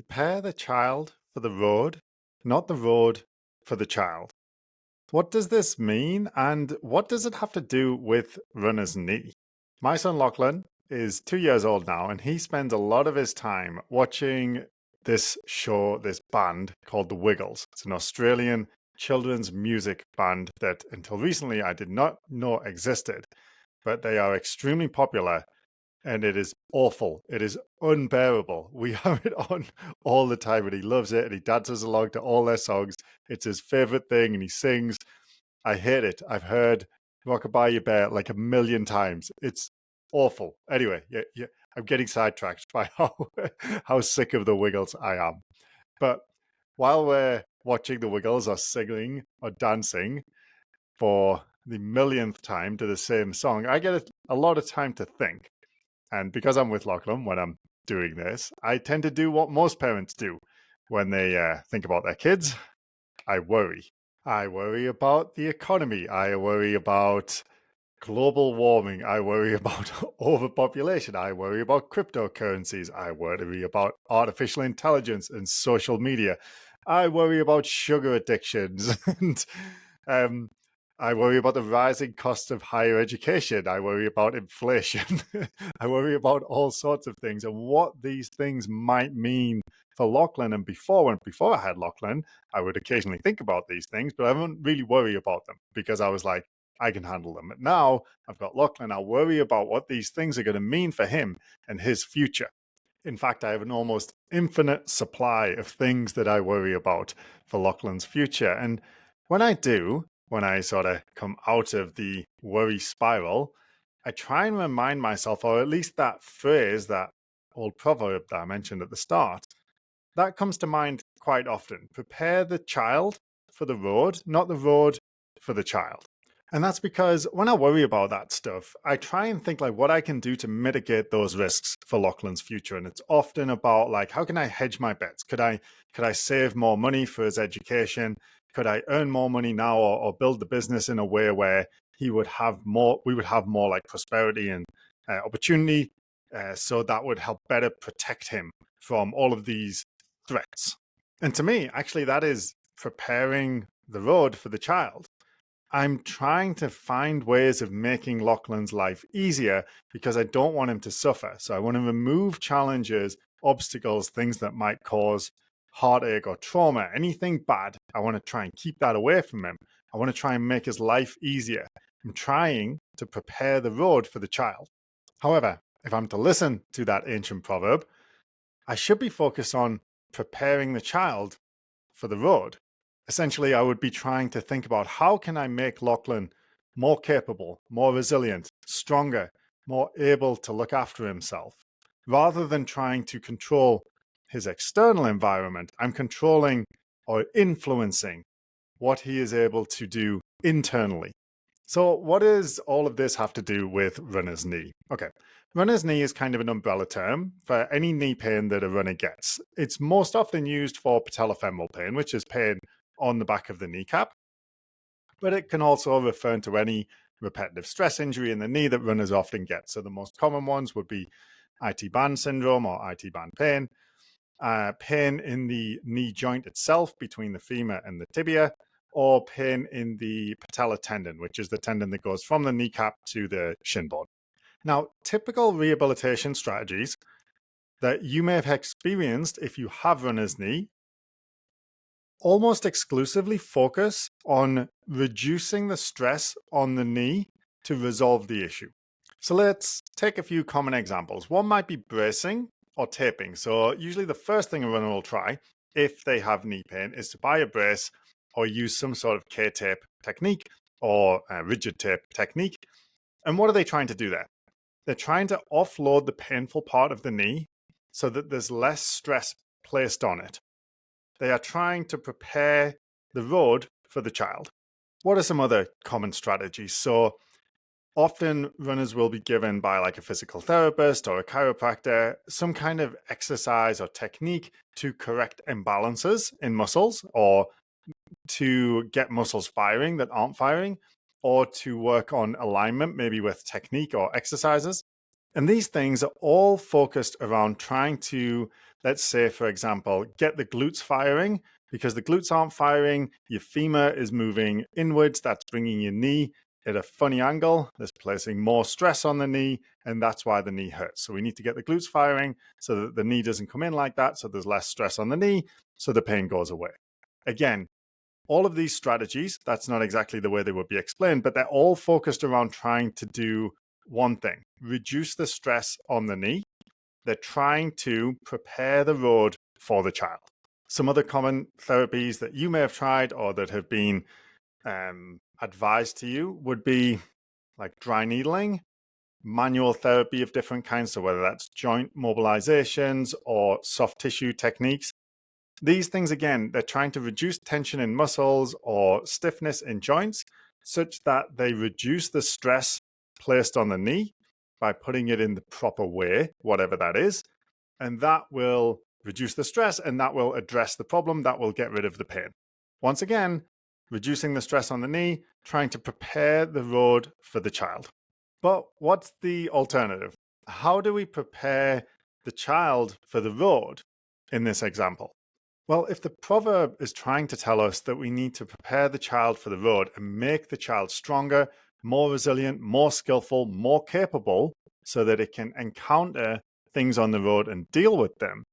Prepare the child for the road, not the road for the child. What does this mean, and what does it have to do with runner's knee? My son Lachlan is 2 years old now, and he spends a lot of his time watching this show, this band called The Wiggles. It's an Australian children's music band that until recently I did not know existed, but they are extremely popular and it is awful. It is unbearable. We have it on all the time, and he loves it, and he dances along to all their songs. It's his favorite thing, and he sings. I hate it. I've heard Rockabye You Bear like a million times. It's awful. Anyway, yeah, I'm getting sidetracked by how sick of the Wiggles I am. But while we're watching the Wiggles or singing or dancing for the millionth time to the same song, I get a lot of time to think. And because I'm with Lachlan when I'm doing this, I tend to do what most parents do when they think about their kids. I worry. I worry about the economy. I worry about global warming. I worry about overpopulation. I worry about cryptocurrencies. I worry about artificial intelligence and social media. I worry about sugar addictions and um, I worry about the rising cost of higher education. I worry about inflation. I worry about all sorts of things and what these things might mean for Lachlan. And before I had Lachlan, I would occasionally think about these things, but I wouldn't really worry about them because I was like, I can handle them. But now I've got Lachlan. I worry about what these things are going to mean for him and his future. In fact, I have an almost infinite supply of things that I worry about for Lachlan's future. And when I do, when I sort of come out of the worry spiral, I try and remind myself, or at least that phrase, that old proverb that I mentioned at the start, that comes to mind quite often. Prepare the child for the road, not the road for the child. And that's because when I worry about that stuff, I try and think like what I can do to mitigate those risks for Lachlan's future. And it's often about like, how can I hedge my bets? Could I save more money for his education? Could I earn more money now or build the business in a way where we would have more like prosperity and opportunity. So that would help better protect him from all of these threats. And to me, actually, that is preparing the road for the child. I'm trying to find ways of making Lachlan's life easier because I don't want him to suffer. So I want to remove challenges, obstacles, things that might cause heartache or trauma, anything bad. I want to try and keep that away from him. I want to try and make his life easier. I'm trying to prepare the road for the child. However, if I'm to listen to that ancient proverb, I should be focused on preparing the child for the road. Essentially, I would be trying to think about how can I make Lachlan more capable, more resilient, stronger, more able to look after himself. Rather than trying to control his external environment, I'm controlling or influencing what he is able to do internally. So what does all of this have to do with runner's knee? Okay, runner's knee is kind of an umbrella term for any knee pain that a runner gets. It's most often used for patellofemoral pain, which is pain on the back of the kneecap, but it can also refer to any repetitive stress injury in the knee that runners often get. So the most common ones would be IT band syndrome or IT band pain, pain in the knee joint itself between the femur and the tibia, or pain in the patellar tendon, which is the tendon that goes from the kneecap to the shin bone. Now, typical rehabilitation strategies that you may have experienced if you have runner's knee almost exclusively focus on reducing the stress on the knee to resolve the issue. So let's take a few common examples. One might be bracing or taping. So usually the first thing a runner will try if they have knee pain is to buy a brace or use some sort of K-tape technique or rigid tape technique. And what are they trying to do there? They're trying to offload the painful part of the knee so that there's less stress placed on it. They are trying to prepare the road for the child. What are some other common strategies? So often runners will be given by like a physical therapist or a chiropractor some kind of exercise or technique to correct imbalances in muscles or to get muscles firing that aren't firing or to work on alignment, maybe with technique or exercises. And these things are all focused around trying to Let's say, for example, get the glutes firing. Because the glutes aren't firing, your femur is moving inwards. That's bringing your knee at a funny angle. That's placing more stress on the knee, and that's why the knee hurts. So we need to get the glutes firing so that the knee doesn't come in like that. So there's less stress on the knee, so the pain goes away. Again, all of these strategies, that's not exactly the way they would be explained, but they're all focused around trying to do one thing: reduce the stress on the knee. They're trying to prepare the road for the child. Some other common therapies that you may have tried or that have been advised to you would be like dry needling, manual therapy of different kinds. So whether that's joint mobilizations or soft tissue techniques. These things, again, they're trying to reduce tension in muscles or stiffness in joints such that they reduce the stress placed on the knee by putting it in the proper way, whatever that is. And that will reduce the stress and that will address the problem. That will get rid of the pain. Once again, reducing the stress on the knee, trying to prepare the road for the child. But what's the alternative? How do we prepare the child for the road in this example? Well, if the proverb is trying to tell us that we need to prepare the child for the road and make the child stronger, more resilient, more skillful, more capable, so that it can encounter things on the road and deal with them.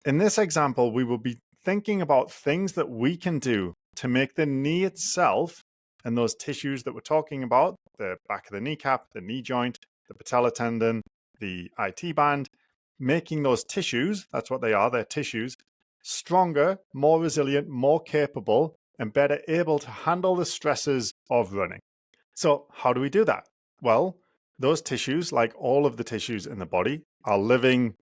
In this example, we will be thinking about things that we can do to make the knee itself and those tissues that we're talking about, the back of the kneecap, the knee joint, the patella tendon, the IT band, making those tissues, that's what they are, they're tissues, stronger, more resilient, more capable, and better able to handle the stresses of running. So how do we do that? Well, those tissues, like all of the tissues in the body, are living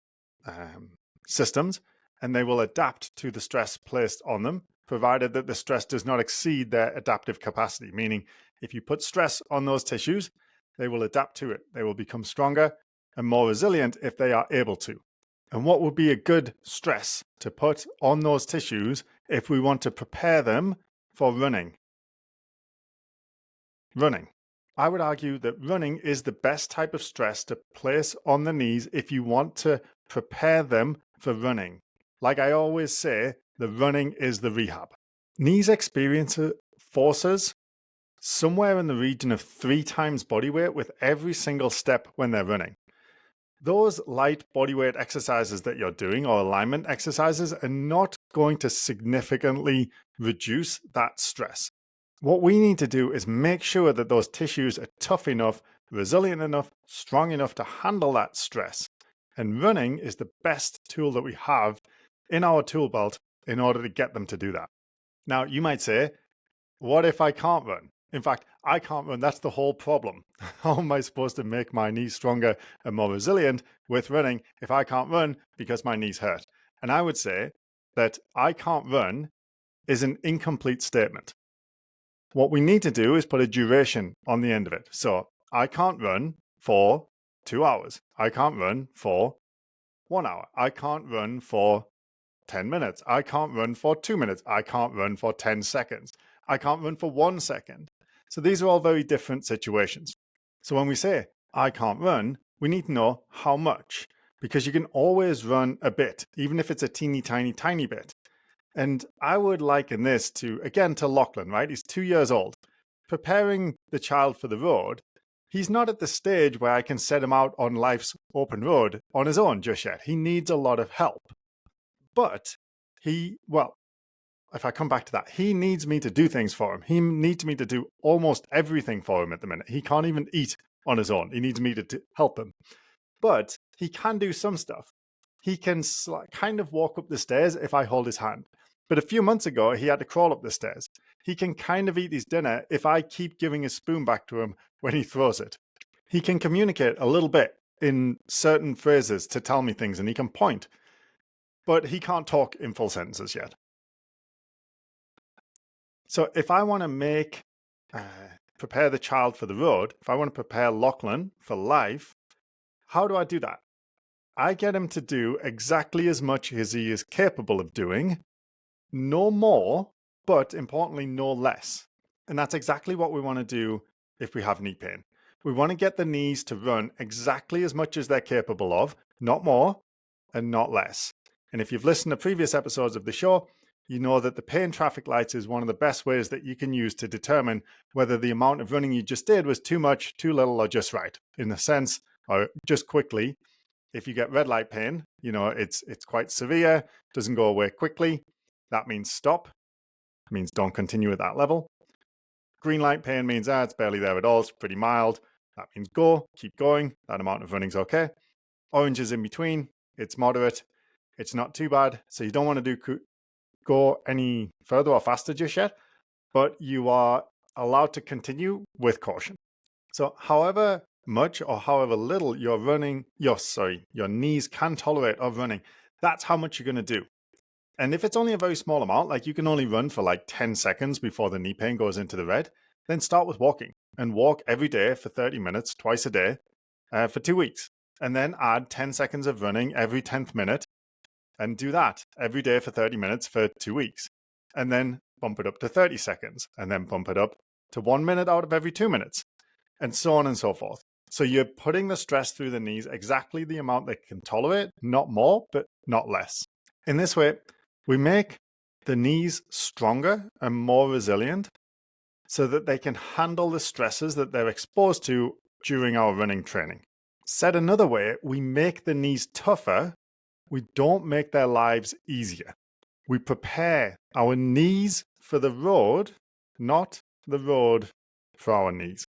systems, and they will adapt to the stress placed on them, provided that the stress does not exceed their adaptive capacity. Meaning, if you put stress on those tissues, they will adapt to it. They will become stronger and more resilient if they are able to. And what would be a good stress to put on those tissues if we want to prepare them for running? Running. I would argue that running is the best type of stress to place on the knees if you want to prepare them for running. Like I always say, the running is the rehab. Knees experience forces somewhere in the region of 3 times body weight with every single step when they're running. Those light bodyweight exercises that you're doing or alignment exercises are not going to significantly reduce that stress. What we need to do is make sure that those tissues are tough enough, resilient enough, strong enough to handle that stress. And running is the best tool that we have in our tool belt in order to get them to do that. Now, you might say, what if I can't run? In fact, I can't run. That's the whole problem. How am I supposed to make my knees stronger and more resilient with running if I can't run because my knees hurt? And I would say that I can't run is an incomplete statement. What we need to do is put a duration on the end of it. So I can't run for 2 hours. I can't run for 1 hour. I can't run for 10 minutes. I can't run for 2 minutes. I can't run for 10 seconds. I can't run for 1 second. So these are all very different situations. So when we say, I can't run, we need to know how much, because you can always run a bit, even if it's a teeny tiny bit. And I would liken this to, again, to Lachlan, right? He's 2 years old. Preparing the child for the road, he's not at the stage where I can set him out on life's open road on his own just yet. He needs a lot of help. But if I come back to that, he needs me to do things for him. He needs me to do almost everything for him at the minute. He can't even eat on his own. He needs me to help him. But he can do some stuff. He can kind of walk up the stairs if I hold his hand. But a few months ago, he had to crawl up the stairs. He can kind of eat his dinner if I keep giving his spoon back to him when he throws it. He can communicate a little bit in certain phrases to tell me things, and he can point. But he can't talk in full sentences yet. So if I want to prepare the child for the road, if I want to prepare Lachlan for life, how do I do that? I get him to do exactly as much as he is capable of doing, no more, but importantly, no less. And that's exactly what we want to do if we have knee pain. We want to get the knees to run exactly as much as they're capable of, not more and not less. And if you've listened to previous episodes of the show, you know that the pain traffic lights is one of the best ways that you can use to determine whether the amount of running you just did was too much, too little, or just right. In the sense, or just quickly, if you get red light pain, it's quite severe, doesn't go away quickly. That means stop, means don't continue at that level. Green light pain means it's barely there at all, it's pretty mild. That means go, keep going, that amount of running's okay. Orange is in between, it's moderate, it's not too bad, so you don't want to go any further or faster just yet, but you are allowed to continue with caution. So however much or however little your knees can tolerate of running, that's how much you're going to do. And if it's only a very small amount, like you can only run for like 10 seconds before the knee pain goes into the red, then start with walking and walk every day for 30 minutes, twice a day, for 2 weeks. And then add 10 seconds of running every 10th minute and do that every day for 30 minutes for 2 weeks. And then bump it up to 30 seconds and then bump it up to 1 minute out of every 2 minutes and so on and so forth. So you're putting the stress through the knees exactly the amount they can tolerate, not more, but not less. In this way, we make the knees stronger and more resilient so that they can handle the stresses that they're exposed to during our running training. Said another way, we make the knees tougher. We don't make their lives easier. We prepare our knees for the road, not the road for our knees.